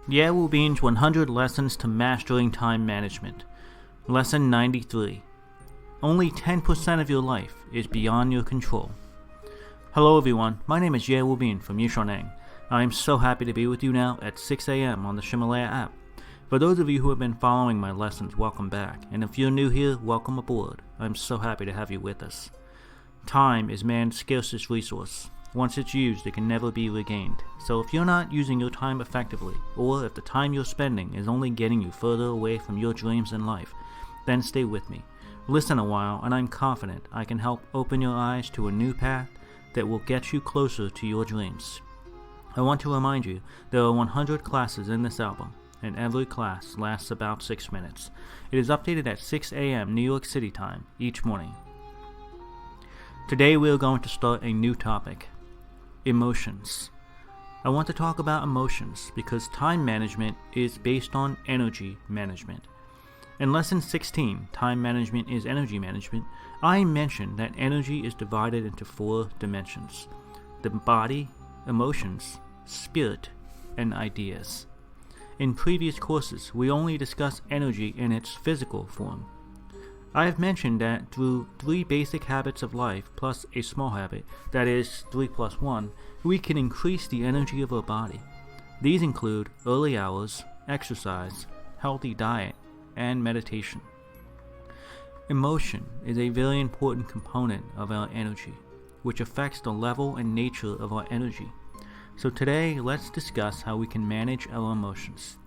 Ye Wubin's 100 Lessons to Mastering Time Management. Lesson 93. Only 10% of your life is beyond your control. Hello everyone, my name is Ye Wubin from Neng. I am so happy to be with you now at 6 a.m. on the Ximalaya App. For those of you who have been following my lessons, welcome back. And if you're new here, welcome aboard. I'm so happy to have you with us. Time is man's scarcest resource. Once it's used, it can never be regained. So if you're not using your time effectively, or if the time you're spending is only getting you further away from your dreams in life, then stay with me. Listen a while, and I'm confident I can help open your eyes to a new path that will get you closer to your dreams. I want to remind you, there are 100 classes in this album, and every class lasts about 6 minutes. It is updated at 6 a.m. New York City time each morning. Today we are going to start a new topic. Emotions. I want to talk about emotions because time management is based on energy management. In Lesson 16, Time Management is Energy Management, I mentioned that energy is divided into 4 dimensions: the body, emotions, spirit, and ideas. In previous courses, we only discussed energy in its physical form. I have mentioned that through 3 basic habits of life plus a small habit, that is 3 plus 1, we can increase the energy of our body. These include early hours, exercise, healthy diet, and meditation. Emotion is a very important component of our energy, which affects the level and nature of our energy. So today, let's discuss how we can manage our emotions.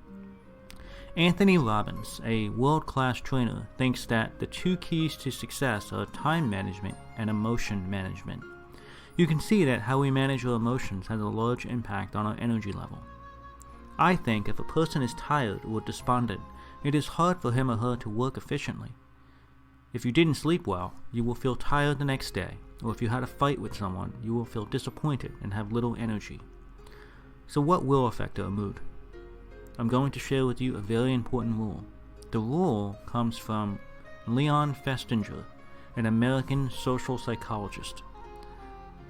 Anthony Robbins, a world-class trainer, thinks that the 2 keys to success are time management and emotion management. You can see that how we manage our emotions has a large impact on our energy level. I think if a person is tired or despondent, it is hard for him or her to work efficiently. If you didn't sleep well, you will feel tired the next day, or if you had a fight with someone, you will feel disappointed and have little energy. So what will affect our mood? I'm going to share with you a very important rule. The rule comes from Leon Festinger, an American social psychologist.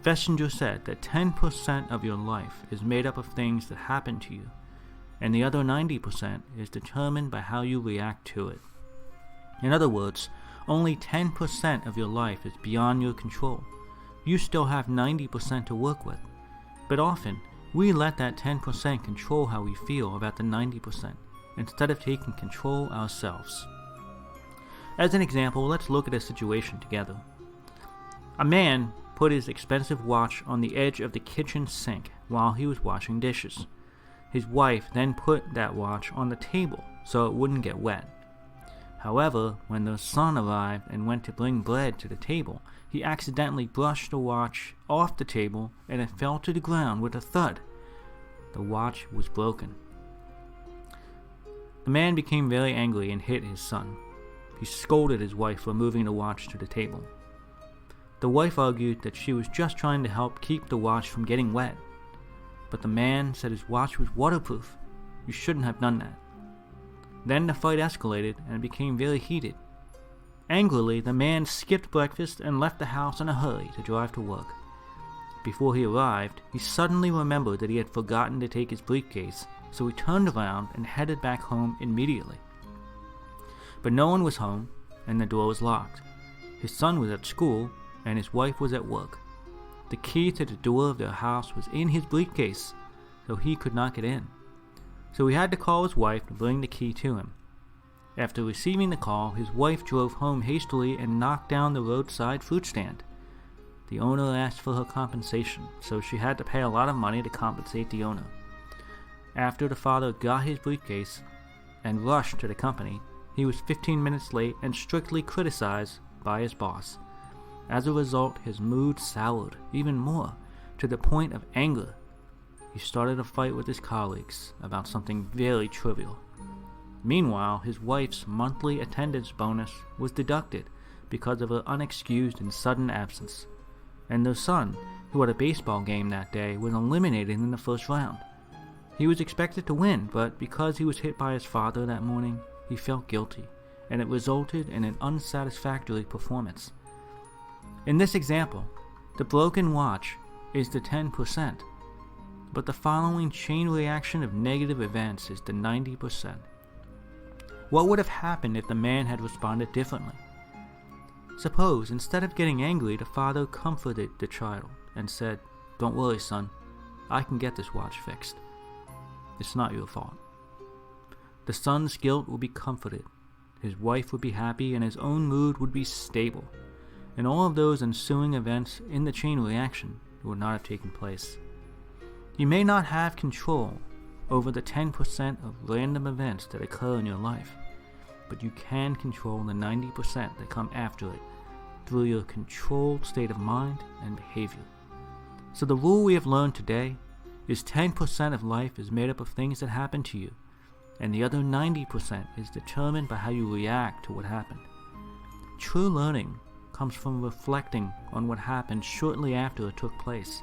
Festinger said that 10% of your life is made up of things that happen to you, and the other 90% is determined by how you react to it. In other words, only 10% of your life is beyond your control. You still have 90% to work with, but often, we let that 10% control how we feel about the 90% instead of taking control ourselves. As an example, let's look at a situation together. A man put his expensive watch on the edge of the kitchen sink while he was washing dishes. His wife then put that watch on the table so it wouldn't get wet. However, when the son arrived and went to bring bread to the table, he accidentally brushed the watch off the table and it fell to the ground with a thud. The watch was broken. The man became very angry and hit his son. He scolded his wife for moving the watch to the table. The wife argued that she was just trying to help keep the watch from getting wet. But the man said his watch was waterproof. You shouldn't have done that. Then the fight escalated and became very heated. Angrily, the man skipped breakfast and left the house in a hurry to drive to work. Before he arrived, he suddenly remembered that he had forgotten to take his briefcase, so he turned around and headed back home immediately. But no one was home, and the door was locked. His son was at school, and his wife was at work. The key to the door of their house was in his briefcase, so he could not get in. So he had to call his wife to bring the key to him. After receiving the call, his wife drove home hastily and knocked down the roadside fruit stand. The owner asked for her compensation, so she had to pay a lot of money to compensate the owner. After the father got his briefcase and rushed to the company, he was 15 minutes late and strictly criticized by his boss. As a result, his mood soured even more, to the point of anger. He started a fight with his colleagues about something very trivial. Meanwhile, his wife's monthly attendance bonus was deducted because of her unexcused and sudden absence. And their son, who had a baseball game that day, was eliminated in the first round. He was expected to win, but because he was hit by his father that morning, he felt guilty, and it resulted in an unsatisfactory performance. In this example, the broken watch is the 10%. but the following chain reaction of negative events is the 90%. What would have happened if the man had responded differently? Suppose, instead of getting angry, the father comforted the child and said, "Don't worry, son. I can get this watch fixed. It's not your fault." The son's guilt would be comforted, his wife would be happy, and his own mood would be stable, and all of those ensuing events in the chain reaction would not have taken place. You may not have control over the 10% of random events that occur in your life, but you can control the 90% that come after it through your controlled state of mind and behavior. So the rule we have learned today is 10% of life is made up of things that happen to you, and the other 90% is determined by how you react to what happened. True learning comes from reflecting on what happened shortly after it took place.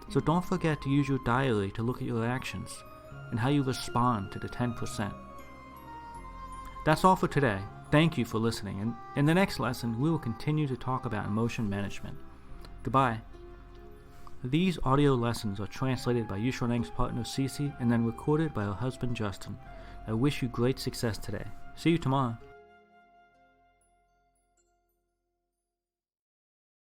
So don't forget to use your diary to look at your actions and how you respond to the 10%. That's all for today. Thank you for listening, and in the next lesson we will continue to talk about emotion management. Goodbye. These audio lessons are translated by Neng's partner Cece and then recorded by her husband Justin. I wish you great success today. See you tomorrow.